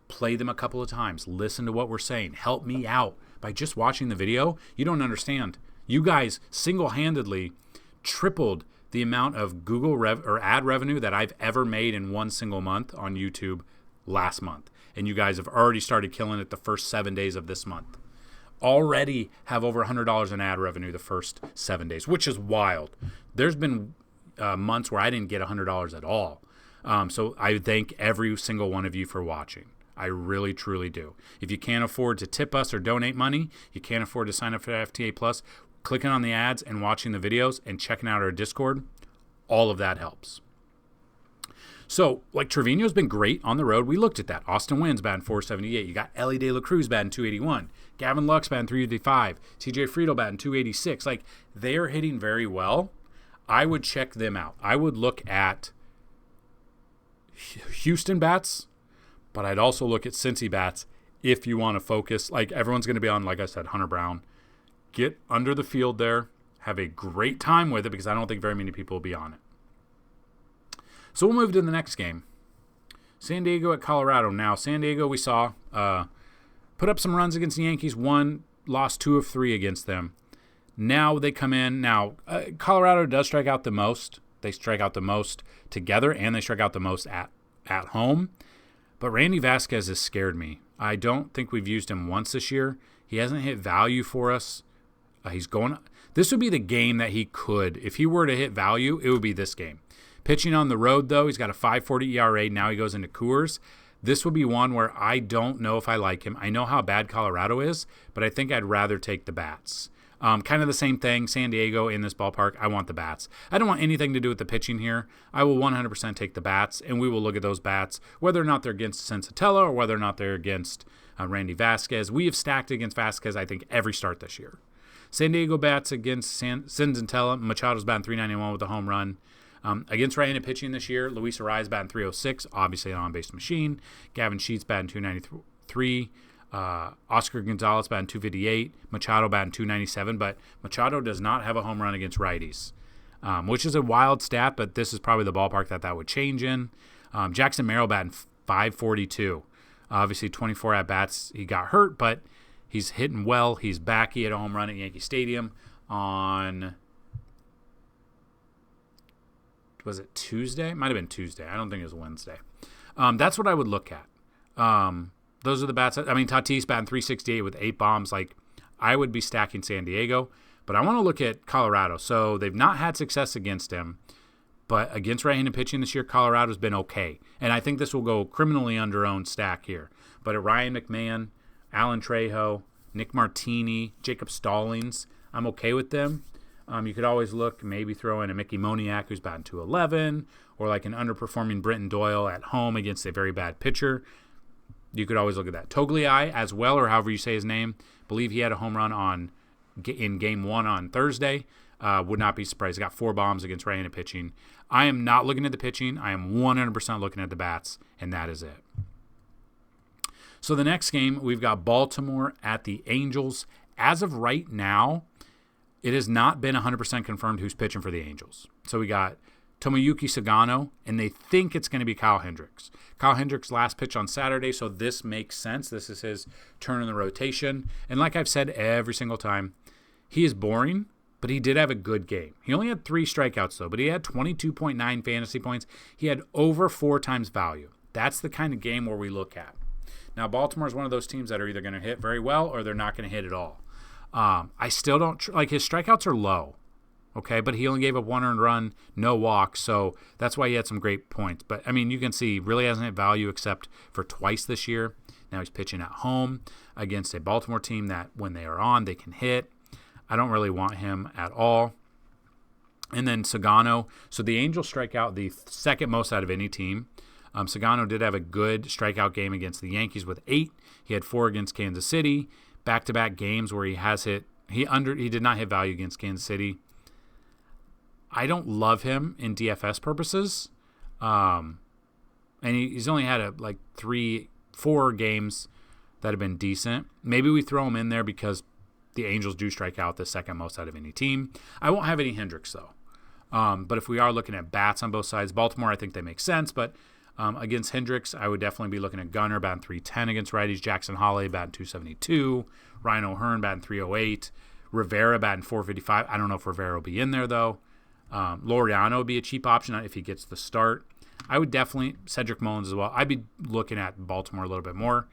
play them a couple of times. Listen to what we're saying. Help me out. By just watching the video, you don't understand. You guys single-handedly tripled the amount of Google or ad revenue that I've ever made in one single month on YouTube last month. And you guys have already started killing it the first 7 days of this month. Already have over $100 in ad revenue the first 7 days, which is wild. There's been months where I didn't get $100 at all. So I thank every single one of you for watching. I really, truly do. If you can't afford to tip us or donate money, you can't afford to sign up for FTA Plus, clicking on the ads and watching the videos and checking out our Discord, all of that helps. So, like Trevino's been great on the road. We looked at that. Austin Wynn's batting .478. You got Ellie De La Cruz batting .281. Gavin Lux batting .355. TJ Friedel batting .286. Like, they are hitting very well. I would check them out. I would look at Houston bats, but I'd also look at Cincy bats if you want to focus. Like, everyone's going to be on, like I said, Hunter Brown. Get under the field there. Have a great time with it because I don't think very many people will be on it. So we'll move to the next game. San Diego at Colorado. Now, San Diego, we saw, put up some runs against the Yankees. Lost 2 of 3 against them. Now they come in. Now, Colorado does strike out the most. They strike out the most together, and they strike out the most at home. But Randy Vasquez has scared me. I don't think we've used him once this year. He hasn't hit value for us. This would be the game that he could. If he were to hit value, it would be this game. Pitching on the road, though, he's got a 5.40 ERA. Now he goes into Coors. This would be one where I don't know if I like him. I know how bad Colorado is, but I think I'd rather take the bats. Kind of the same thing. San Diego in this ballpark, I want the bats. I don't want anything to do with the pitching here. I will 100% take the bats, and we will look at those bats, whether or not they're against Sensatella or whether or not they're against Randy Vasquez. We have stacked against Vasquez, I think, every start this year. San Diego bats against Senzatella. Machado's batting .391 with a home run. Against right-handed pitching this year, Luis Arraez batting .306, obviously an on-base machine. Gavin Sheets batting .293. Oscar Gonzalez batting .258. Machado batting .297. But Machado does not have a home run against righties, which is a wild stat, but this is probably the ballpark that would change in. Jackson Merrill batting .542. Obviously, 24 at-bats. He got hurt, but he's hitting well. He's back. He had a home run at Yankee Stadium on... Was it Tuesday? Might have been Tuesday. I don't think it was Wednesday. That's what I would look at. Those are the bats. Tatis batting .368 with 8 bombs. Like, I would be stacking San Diego. But I want to look at Colorado. So they've not had success against him. But against right-handed pitching this year, Colorado's been okay. And I think this will go criminally under own stack here. But at Ryan McMahon, Alan Trejo, Nick Martini, Jacob Stallings, I'm okay with them. You could always look, maybe throw in a Mickey Moniak who's batting .211, or like an underperforming Brenton Doyle at home against a very bad pitcher. You could always look at that. Togliai as well, or however you say his name. Believe he had a home run in Game 1 on Thursday. Would not be surprised. He got 4 bombs against right-handed pitching. I am not looking at the pitching. I am 100% looking at the bats, and that is it. So the next game, we've got Baltimore at the Angels. As of right now, it has not been 100% confirmed who's pitching for the Angels. So we got Tomoyuki Sugano, and they think it's going to be Kyle Hendricks. Kyle Hendricks' last pitch on Saturday, so this makes sense. This is his turn in the rotation. And like I've said every single time, he is boring, but he did have a good game. He only had 3 strikeouts, though, but he had 22.9 fantasy points. He had over 4 times value. That's the kind of game where we look at. Now, Baltimore is one of those teams that are either going to hit very well or they're not going to hit at all. I still don't like his strikeouts are low, okay, but he only gave up 1 earned run, no walks, so that's why he had some great points. But, I mean, you can see he really hasn't hit value except for twice this year. Now he's pitching at home against a Baltimore team that when they are on, they can hit. I don't really want him at all. And then Sugano. So the Angels strike out the second most out of any team. Sugano did have a good strikeout game against the Yankees with 8. He had 4 against Kansas City. Back-to-back games where he has hit. He did not hit value against Kansas City. I don't love him in DFS purposes. And he's only had 4 games that have been decent. Maybe we throw him in there because the Angels do strike out the second most out of any team. I won't have any Hendricks, though. But if we are looking at bats on both sides, Baltimore, I think they make sense. But against Hendricks, I would definitely be looking at Gunnar, batting .310 against righties. Jackson Holly, batting .272. Ryan O'Hearn, batting .308. Rivera, batting .455. I don't know if Rivera will be in there, though. Laureano would be a cheap option if he gets the start. I would definitely, Cedric Mullins as well. I'd be looking at Baltimore a little bit more.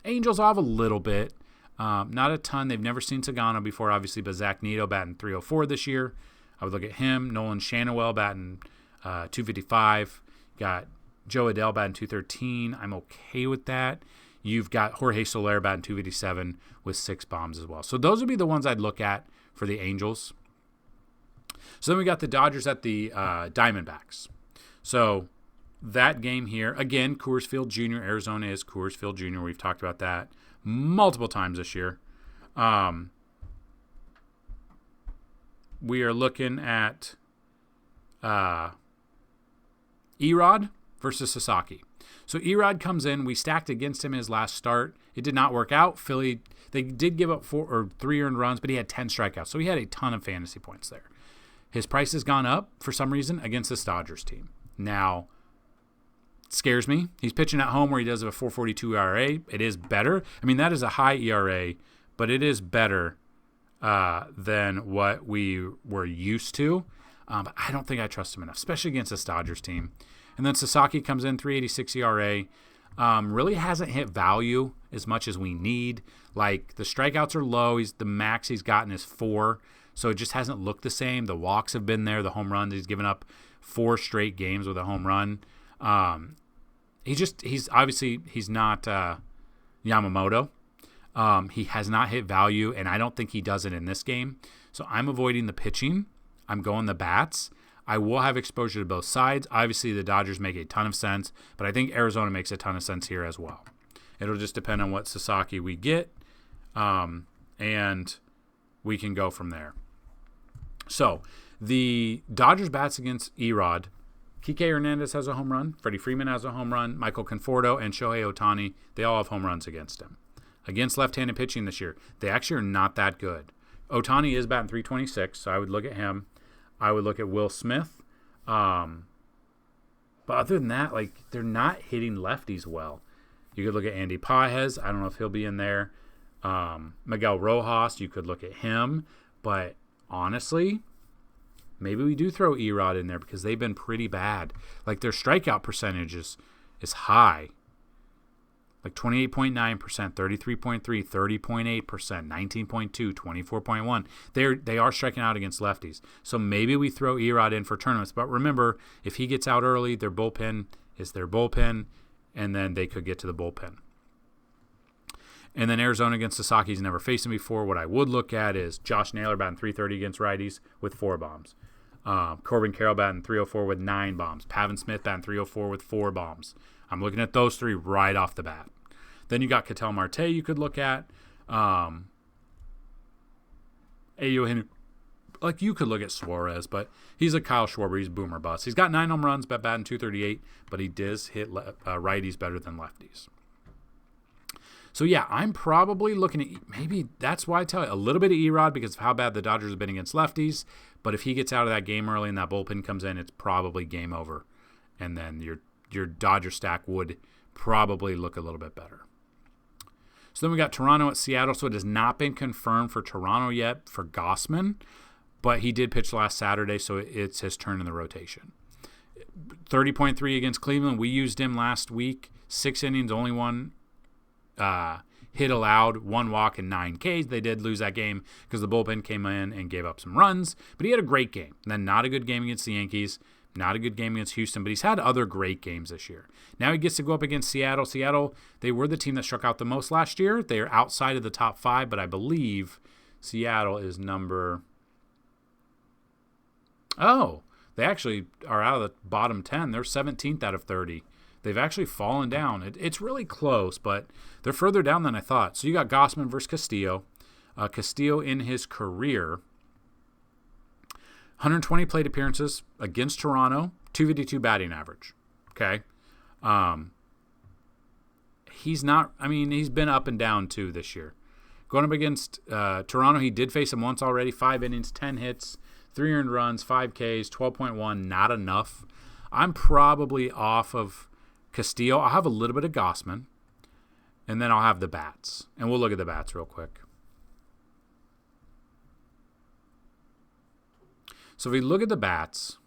Angels, I'll have a little bit. Not a ton. They've never seen Sugano before, obviously, but Zach Neto batting .304 this year. I would look at him. Nolan Shanaway batting .255. Got Joe Adell batting .213. I'm okay with that. You've got Jorge Soler batting .257 with 6 bombs as well. So those would be the ones I'd look at for the Angels. So then we got the Dodgers at the Diamondbacks. So that game here, again, Coors Field Jr. Arizona is Coors Field Jr. We've talked about that multiple times this year. We are looking at Erod versus Sasaki. So Erod comes in. We stacked against him his last start. It did not work out. Philly, they did give up 3 earned runs, but he had 10 strikeouts. So he had a ton of fantasy points there. His price has gone up for some reason against this Dodgers team. Now, it scares me. He's pitching at home where he does have a 4.42 ERA. It is better. I mean, that is a high ERA, but it is better than what we were used to. But I don't think I trust him enough, especially against this Dodgers team. And then Sasaki comes in, 3.86 ERA. Really hasn't hit value as much as we need. Like, the strikeouts are low. The max he's gotten is 4. So it just hasn't looked the same. The walks have been there. The home runs, he's given up 4 straight games with a home run. He's not Yamamoto. He has not hit value, and I don't think he does it in this game. So I'm avoiding the pitching. I'm going the bats. I will have exposure to both sides. Obviously, the Dodgers make a ton of sense, but I think Arizona makes a ton of sense here as well. It'll just depend on what Sasaki we get, and we can go from there. So the Dodgers bats against Erod. Kike Hernandez has a home run. Freddie Freeman has a home run. Michael Conforto and Shohei Ohtani, they all have home runs against him. Against left-handed pitching this year, they actually are not that good. Ohtani is batting .326, so I would look at him. I would look at Will Smith. But other than that, they're not hitting lefties well. You could look at Andy Pages. I don't know if he'll be in there. Miguel Rojas, you could look at him. But honestly, maybe we do throw Erod in there because they've been pretty bad. Their strikeout percentage is high. 28.9%, 33.3%, 30.8%, 19.2%, 24.1%. They are striking out against lefties. So maybe we throw Erod in for tournaments. But remember, if he gets out early, their bullpen is their bullpen, and then they could get to the bullpen. And then Arizona against Sasaki's never faced him before. What I would look at is Josh Naylor batting .330 against righties with 4 bombs. Corbin Carroll batting .304 with 9 bombs. Pavin Smith batting .304 with 4 bombs. I'm looking at those 3 right off the bat. Then you got Ketel Marte you could look at. Ayo Henry. You could look at Suarez, but he's a Kyle Schwarber. He's boomer bust. He's got 9 home runs, batting .238, but he does hit righties better than lefties. So, yeah, I'm probably looking at maybe that's why I tell you a little bit of Erod because of how bad the Dodgers have been against lefties. But if he gets out of that game early and that bullpen comes in, it's probably game over. And then your Dodger stack would probably look a little bit better. So then we got Toronto at Seattle. So it has not been confirmed for Toronto yet for Gausman. But he did pitch last Saturday, so it's his turn in the rotation. 30.3 against Cleveland. We used him last week. 6 innings, only one hit allowed, 1 walk, and 9 Ks. They did lose that game because the bullpen came in and gave up some runs. But he had a great game. And then not a good game against the Yankees. Not a good game against Houston. But he's had other great games this year. Now he gets to go up against Seattle. Seattle, they were the team that struck out the most last year. They are outside of the top 5. But I believe Seattle is number... Oh, they actually are out of the bottom 10. They're 17th out of 30. They've actually fallen down. It's really close, but they're further down than I thought. So you got Gausman versus Castillo. Castillo in his career, 120 plate appearances against Toronto, 252 batting average. Okay. He's been up and down too this year. Going up against Toronto, he did face him once already, 5 innings, 10 hits, 3 earned runs, 5 Ks, 12.1, not enough. I'm probably off of Castillo. I'll have a little bit of Gausman, and then I'll have the bats. And we'll look at the bats real quick. So if we look at the bats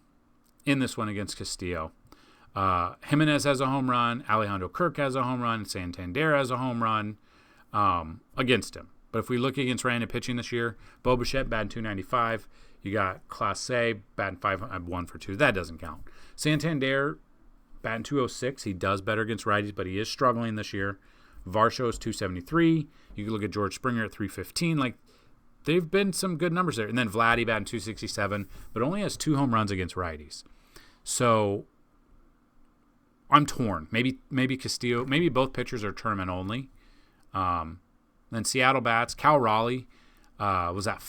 in this one against Castillo, Jimenez has a home run, Alejandro Kirk has a home run, Santander has a home run against him. But if we look against random pitching this year, Bo Bichette batting 295. You got Clase batting 1 for 2. That doesn't count. Santander batting 206. He does better against righties, but he is struggling this year. Varsho is 273. You can look at George Springer at 315. Like, they've been some good numbers there. And then Vladdy batting 267, but only has 2 home runs against righties. So I'm torn. Maybe Castillo. Maybe both pitchers are tournament only. Then Seattle bats. Cal Raleigh was at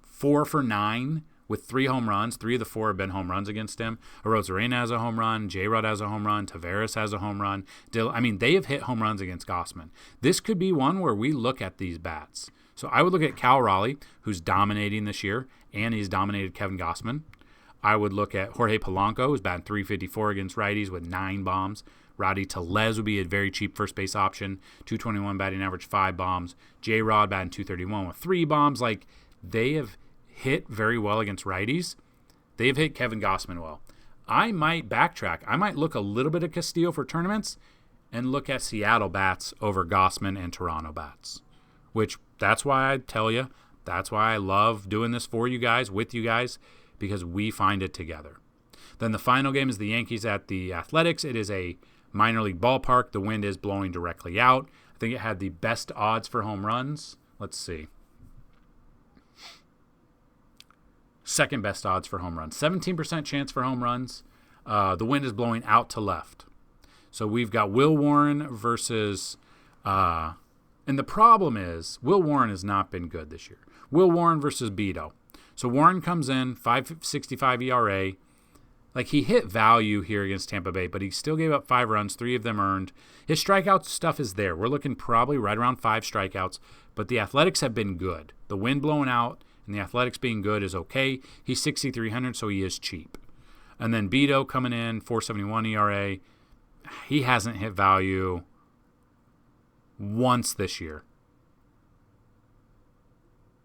4 for 9 with 3 home runs. 3 of the 4 have been home runs against him. Arozarena has a home run. J-Rod has a home run. Tavares has a home run. They have hit home runs against Gausman. This could be one where we look at these bats. So I would look at Cal Raleigh, who's dominating this year, and he's dominated Kevin Gausman. I would look at Jorge Polanco, who's batting 354 against righties with 9 bombs. Rowdy Tellez would be a very cheap first base option. 221 batting average, 5 bombs. J-Rod batting 231 with 3 bombs. Like, they have hit very well against righties. They've hit Kevin Gausman well. I might backtrack. I might look a little bit at Castillo for tournaments and look at Seattle bats over Gausman and Toronto bats, which that's why I tell you, that's why I love doing this for you guys, with you guys, because we find it together. Then the final game is the Yankees at the Athletics. It is a minor league ballpark. The wind is blowing directly out. I think it had the best odds for home runs. Let's see. Second best odds for home runs. 17% chance for home runs. The wind is blowing out to left. So we've got Will Warren versus... and the problem is, Will Warren has not been good this year. Will Warren versus Beto. So Warren comes in, 5.65 ERA. Like, he hit value here against Tampa Bay, but he still gave up 5 runs, 3 of them earned. His strikeout stuff is there. We're looking probably right around 5 strikeouts, but the Athletics have been good. The wind blowing out and the Athletics being good is okay. He's 6,300, so he is cheap. And then Beto coming in, 4.71 ERA. He hasn't hit value once this year.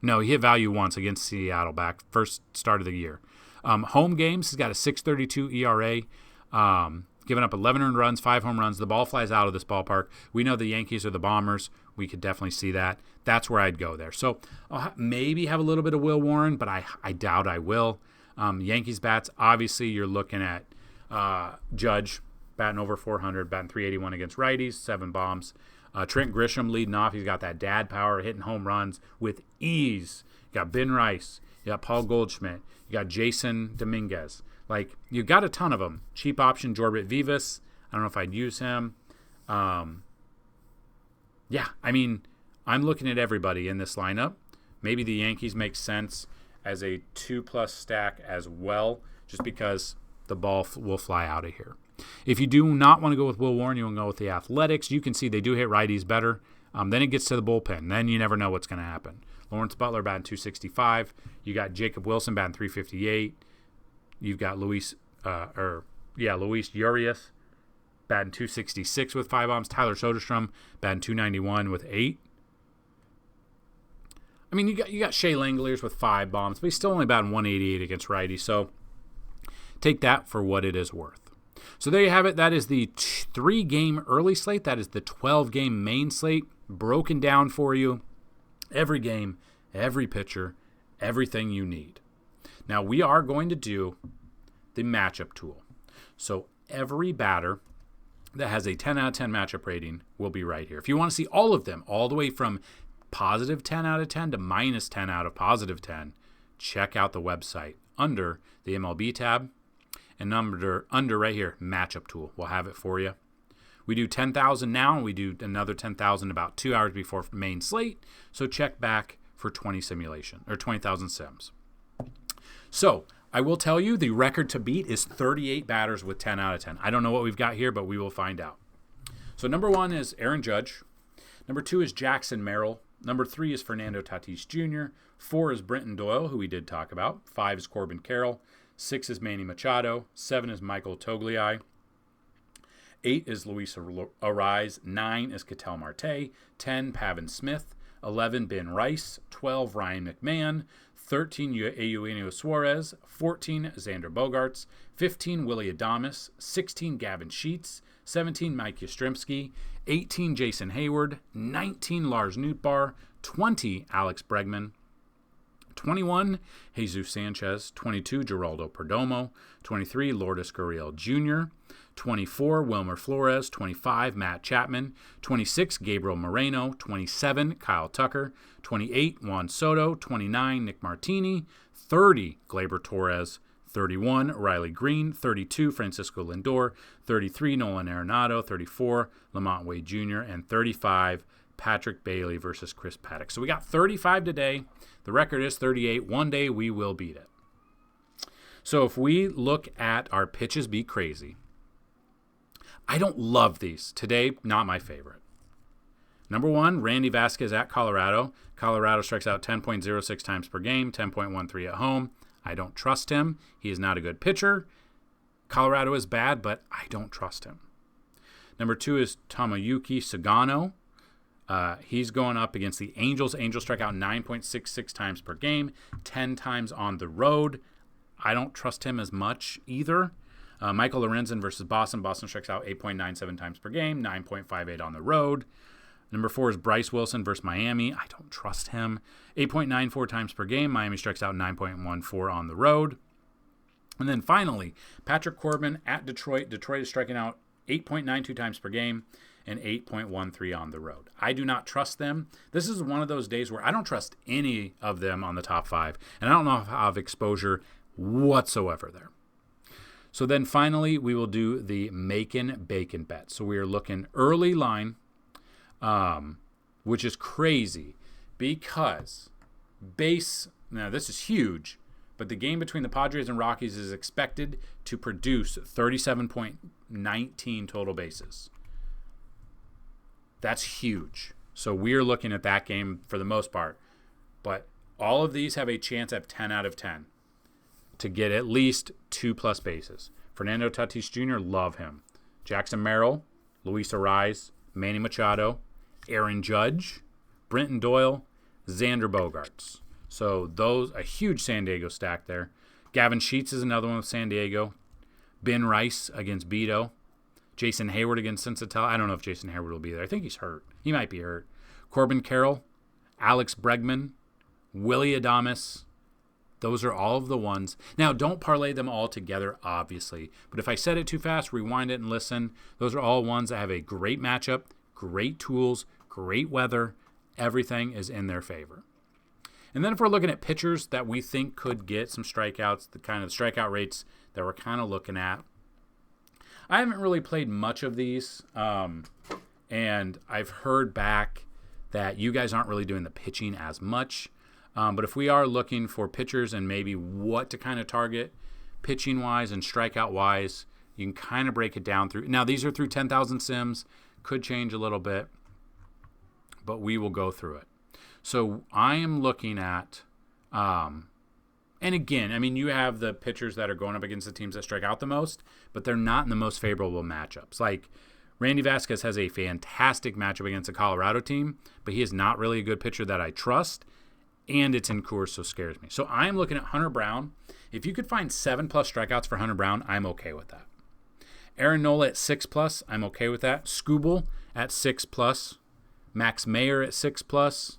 No, he hit value once against Seattle back first start of the year. Home games, he's got a 6.32 ERA, giving up 11 earned runs, 5 home runs. The ball flies out of this ballpark. We know the Yankees are the Bombers. We could definitely see that. That's where I'd go there. So I'll maybe have a little bit of Will Warren, but I doubt I will. Yankees bats, obviously you're looking at Judge batting over 400, batting 381 against righties, 7 bombs. Trent Grisham leading off. He's got that dad power, hitting home runs with ease. You got Ben Rice. You got Paul Goldschmidt. You got Jason Dominguez. Like, you got a ton of them. Cheap option, Jorbit Vivas. I don't know if I'd use him. I'm looking at everybody in this lineup. Maybe the Yankees make sense as a 2+ stack as well, just because the ball will fly out of here. If you do not want to go with Will Warren, you want to go with the Athletics. You can see they do hit righties better. Then it gets to the bullpen. Then you never know what's going to happen. Lawrence Butler batting 265. You got Jacob Wilson batting 358. You've got Luis Urias batting 266 with 5 bombs. Tyler Soderstrom batting 291 with 8. I mean, you got Shea Langoliers with 5 bombs, but he's still only batting 188 against righties. So take that for what it is worth. So there you have it. That is the 3-game early slate. That is the 12-game main slate broken down for you. Every game, every pitcher, everything you need. Now, we are going to do the matchup tool. So every batter that has a 10 out of 10 matchup rating will be right here. If you want to see all of them, all the way from positive 10 out of 10 to minus 10 out of positive 10, check out the website under the MLB tab and under right here, matchup tool. We'll have it for you. We do 10,000 now, and we do another 10,000 about 2 hours before main slate. So check back for 20,000 sims. So I will tell you the record to beat is 38 batters with 10 out of 10. I don't know what we've got here, but we will find out. So number 1 is Aaron Judge. Number 2 is Jackson Merrill. Number 3 is Fernando Tatis Jr. 4 is Brenton Doyle, who we did talk about. 5 is Corbin Carroll. 6 is Manny Machado. 7 is Michael Togliai. 8 is Luis Arraez. 9 is Ketel Marte. 10, Pavin Smith. 11, Ben Rice. 12, Ryan McMahon. 13, Eugenio Suarez. 14, Xander Bogaerts. 15, Willy Adames. 16, Gavin Sheets. 17, Mike Yastrzemski. 18, Jason Hayward. 19, Lars Nootbaar. 20, Alex Bregman. 21, Jesus Sanchez. 22, Geraldo Perdomo. 23, Lourdes Gurriel Jr. 24, Wilmer Flores. 25, Matt Chapman. 26, Gabriel Moreno. 27, Kyle Tucker. 28, Juan Soto. 29, Nick Martini. 30, Gleyber Torres. 31, Riley Green. 32, Francisco Lindor. 33, Nolan Arenado. 34, Lamont Wade Jr. And 35, Patrick Bailey versus Chris Paddock. So we got 35 today. The record is 38. One day we will beat it. So if we look at our pitches be crazy, I don't love these. Today, not my favorite. Number 1, Randy Vasquez at Colorado. Colorado strikes out 10.06 times per game, 10.13 at home. I don't trust him. He is not a good pitcher. Colorado is bad, but I don't trust him. Number 2 is Tomoyuki Sugano. He's going up against the Angels. Angels strike out 9.66 times per game, 10 times on the road. I don't trust him as much either. Michael Lorenzen versus Boston. Boston strikes out 8.97 times per game, 9.58 on the road. Number 4 is Bryce Wilson versus Miami. I don't trust him. 8.94 times per game. Miami strikes out 9.14 on the road. And then finally, Patrick Corbin at Detroit. Detroit is striking out 8.92 times per game and 8.13 on the road. I do not trust them. This is one of those days where I don't trust any of them on the top 5. And I don't know if I have exposure whatsoever there. So then finally, we will do the Makin Bacon bet. So we are looking early line, which is crazy because now this is huge, but the game between the Padres and Rockies is expected to produce 37.19 total bases. That's huge. So we're looking at that game for the most part. But all of these have a chance at 10 out of 10 to get at least 2+ bases. Fernando Tatis Jr., love him. Jackson Merrill, Luis Arraez, Manny Machado, Aaron Judge, Brenton Doyle, Xander Bogaerts. So those, a huge San Diego stack there. Gavin Sheets is another one with San Diego. Ben Rice against Beto. Jason Hayward against Cincinnati. I don't know if Jason Hayward will be there. I think he's hurt. He might be hurt. Corbin Carroll, Alex Bregman, Willy Adames. Those are all of the ones. Now, don't parlay them all together, obviously. But if I said it too fast, rewind it and listen. Those are all ones that have a great matchup, great tools, great weather. Everything is in their favor. And then if we're looking at pitchers that we think could get some strikeouts, the kind of strikeout rates that we're kind of looking at, I haven't really played much of these, and I've heard back that you guys aren't really doing the pitching as much. But if we are looking for pitchers and maybe what to kind of target pitching-wise and strikeout-wise, You can kind of break it down through. Now, these are through 10,000 sims. Could change a little bit, but we will go through it. So I am looking at, and again, I mean, you have the pitchers that are going up against the teams that strike out the most, but they're not in the most favorable matchups. Like Randy Vasquez has a fantastic matchup against a Colorado team, but he is not really a good pitcher that I trust, and it's in Coors, so scares me. So I'm looking at Hunter Brown. If you could find 7+ strikeouts for Hunter Brown, I'm okay with that. Aaron Nola at 6+, I'm okay with that. Skubal at 6+, Max Meyer at 6+,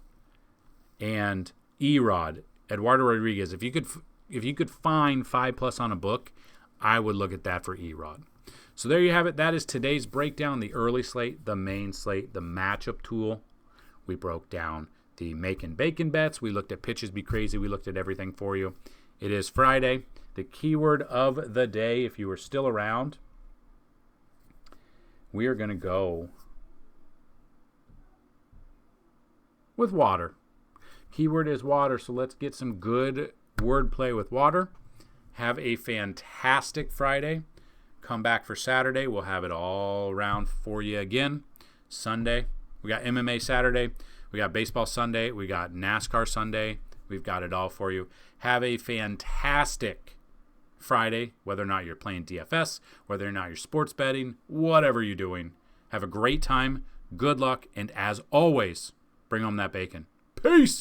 and Erod, Eduardo Rodriguez. If you could find 5+ on a book, I would look at that for Erod. So there you have it. That is today's breakdown, the early slate, the main slate, the matchup tool. We broke down the Makin Bacon bets. We looked at pitches be crazy. We looked at everything for you. It is Friday. The keyword of the day, if you are still around, we are going to go with water. Keyword is water, so let's get some good wordplay with water. Have a fantastic Friday. Come back for Saturday. We'll have it all around for you again. Sunday, we got MMA Saturday. We got baseball Sunday. We got NASCAR Sunday. We've got it all for you. Have a fantastic Friday, whether or not you're playing DFS, whether or not you're sports betting, whatever you're doing. Have a great time. Good luck. And as always, bring home that bacon. Peace.